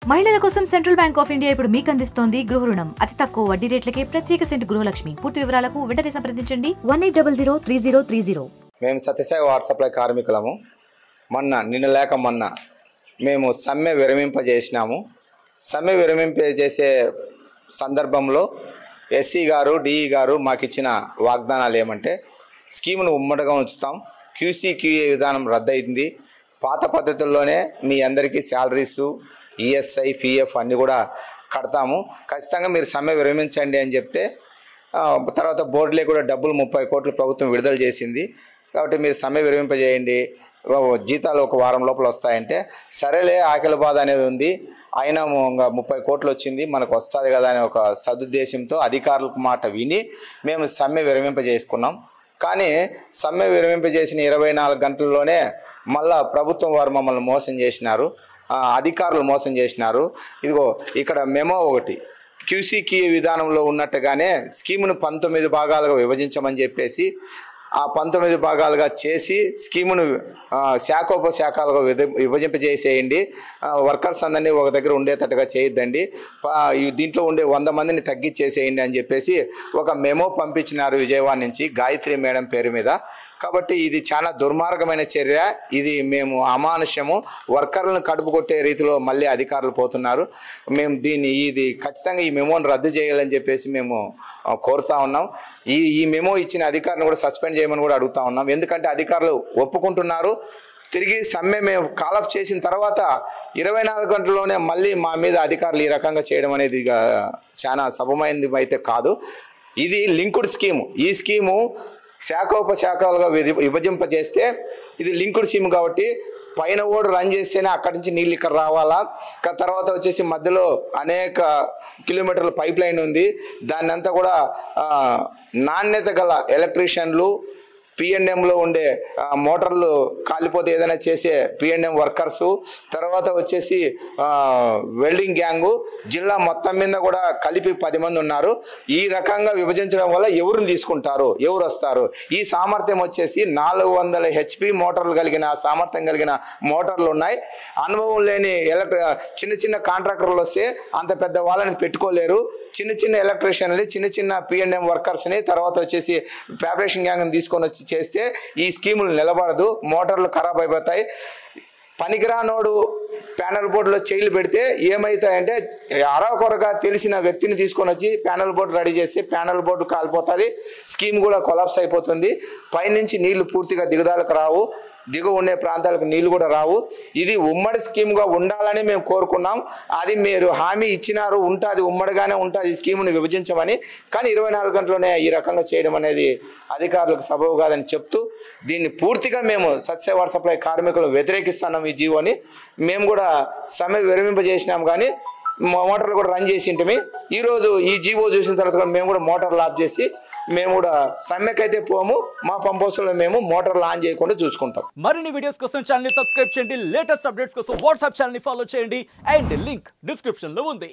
మహిళల కోసం central bank of India ఇప్పుడు మీకు అందిస్తోంది గృహ రుణం. అతి తక్కువ వడ్డీ రేట్లకే ప్రత్యేక సెంటు గృహలక్ష్మి. పూర్తి వివరాలకు వెంటనే సంప్రదించండి 18003030. మేము సత్యసాయి వాట్సాప్లో కార్మికులము. నిన్న లేక మొన్న మేము సమ్మె విరమింపజేసినాము. సమ్మె విరమింపజేసే సందర్భంలో ఎస్సీ గారు డిఈ గారు మాకు ఇచ్చిన వాగ్దానాలు ఏమంటే స్కీమును ఉమ్మడిగా ఉంచుతాం, క్యూసీక్యూఏ విధానం రద్దయింది, పాత పద్ధతుల్లోనే మీ అందరికీ శాలరీసు ఈఎస్ఐ పిఎఫ్ అన్నీ కూడా కడతాము, ఖచ్చితంగా మీరు సమ్మె విరమించండి అని చెప్తే తర్వాత బోర్డులే కూడా డబ్బులు 30 కోట్లు ప్రభుత్వం విడుదల చేసింది. కాబట్టి మీరు సమ్మె విరమింపజేయండి, జీతాలు ఒక వారం లోపల వస్తాయంటే సరేలే ఆకలి బాధ అనేది ఉంది, అయినా 30 కోట్లు వచ్చింది మనకు వస్తుంది కదా అనే ఒక సదుద్దేశంతో అధికారులకు మాట విని మేము సమ్మె విరమింపజేసుకున్నాం. కానీ సమ్మె విరమింపజేసిన 24 గంటల్లోనే మళ్ళా ప్రభుత్వం వారు మమ్మల్ని మోసం చేసినారు, అధికారులు మోసం చేసినారు. ఇదిగో ఇక్కడ మెమో ఒకటి, క్యూసీక్యూఏ విధానంలో ఉన్నట్టుగానే స్కీమును 19 భాగాలుగా విభజించమని చెప్పేసి ఆ 19 భాగాలుగా చేసి స్కీమును శాఖోపశాఖలుగా విభజింపజేసేయండి, వర్కర్స్ అందరినీ ఒక దగ్గర ఉండేటట్టుగా చేయొద్దండి, దీంట్లో ఉండే 100 మందిని తగ్గించేసేయండి అని చెప్పేసి ఒక మెమో పంపించినారు విజయవాడ నుంచి గాయత్రి మేడం పేరు మీద. కాబట్టి ఇది చాలా దుర్మార్గమైన చర్య, ఇది మేము అమానుష్యము, వర్కర్లను కడుపు కొట్టే రీతిలో మళ్ళీ అధికారులు పోతున్నారు. మేము ఇది ఖచ్చితంగా ఈ మెమోను రద్దు చేయాలని చెప్పేసి మేము కోరుతా ఉన్నాం. ఈ మెమో ఇచ్చిన అధికారులను కూడా సస్పెండ్ చేయమని కూడా అడుగుతా ఉన్నాం. ఎందుకంటే అధికారులు ఒప్పుకుంటున్నారు, తిరిగి సమ్మె మేము కాలప్ చేసిన తర్వాత 24 గంటల్లోనే మళ్ళీ మా మీద అధికారులు ఈ రకంగా చేయడం అనేది చాలా సబమైనది అయితే కాదు. ఇది లింక్డ్ స్కీము. ఈ స్కీము శాఖోపశాఖలుగా విభజింపజేస్తే ఇది లింక్డ్ స్కీమ్ కాబట్టి పైన ఓడు రన్ చేస్తేనే అక్కడి నుంచి నీళ్ళు ఇక్కడ రావాలా. తర్వాత వచ్చేసి మధ్యలో అనేక కిలోమీటర్ల పైప్ లైన్ ఉంది, దాన్ని అంతా కూడా నాణ్యత గల ఎలక్ట్రీషియన్లు, పిఎన్ఎంలో ఉండే మోటార్లు కాలిపోతే ఏదైనా చేసే పిఎన్ఎం వర్కర్సు, తర్వాత వచ్చేసి వెల్డింగ్ గ్యాంగు, జిల్లా మొత్తం మీద కూడా కలిపి 10 మంది ఉన్నారు. ఈ రకంగా విభజించడం వల్ల ఎవరిని తీసుకుంటారు, ఎవరు వస్తారు? ఈ సామర్థ్యం వచ్చేసి 400 HP మోటార్లు కలిగిన సామర్థ్యం కలిగిన మోటార్లు ఉన్నాయి. అనుభవం లేని చిన్న చిన్న కాంట్రాక్టర్లు వస్తే అంత పెద్ద వాళ్ళని పెట్టుకోలేరు. చిన్న ఎలక్ట్రీషియన్లు, చిన్న పిఎన్ఎం వర్కర్స్ని, తర్వాత వచ్చేసి ఫ్యాబ్రికేషన్ గ్యాంగ్ని తీసుకొని వచ్చి చేస్తే ఈ స్కీములు నిలబడదు, మోటార్లు ఖరాబ్ అయిపోతాయి. పనికిరానోడు ప్యానల్ బోర్డులో చైలు పెడితే ఏమవుతాయంటే అరకొరగా తెలిసిన వ్యక్తిని తీసుకొని వచ్చి ప్యానల్ బోర్డు రెడీ చేస్తే ప్యానల్ బోర్డు కాలిపోతుంది, స్కీమ్ కూడా కొలాప్స్ అయిపోతుంది, పైనుంచి నీళ్లు పూర్తిగా దిగుదలకు రావు, దిగువ ఉండే ప్రాంతాలకు నీళ్లు కూడా రావు. ఇది ఉమ్మడి స్కీమ్గా ఉండాలని మేము కోరుకున్నాం. అది మీరు హామీ ఇచ్చినారు, ఉంటుంది, ఉమ్మడిగానే ఉంటుంది, స్కీమును విభజించమని. కానీ 24 గంటల్లోనే ఈ రకంగా చేయడం అనేది అధికారులకు సబబు కాదని చెప్తూ దీన్ని పూర్తిగా మేము సత్యసాయి వాటర్ సప్లై కార్మికులు వ్యతిరేకిస్తున్నాం. ఈ జీవోని మేము కూడా సమ్మె విరమింపజేసినాం, కానీ మోటార్లు కూడా రన్ చేసి ఉంటే ఈరోజు ఈ జీవో చూసిన తర్వాత మేము కూడా మోటార్లు ఆఫ్ చేసి మేము కూడా సమ్మెకైతే పోము, మా పంప్ హౌస్లో మేము మోటార్లు ఆన్ చేయకుండా చూసుకుంటాం. మరిన్ని వీడియోస్ కోసం ఛానల్ ని సబ్స్క్రైబ్ చేయండి, లేటెస్ట్ అప్డేట్స్ కోసం వాట్సాప్ ఛానల్ ని ఫాలో చేయండి, అండ్ లింక్ డిస్క్రిప్షన్ లో ఉంది.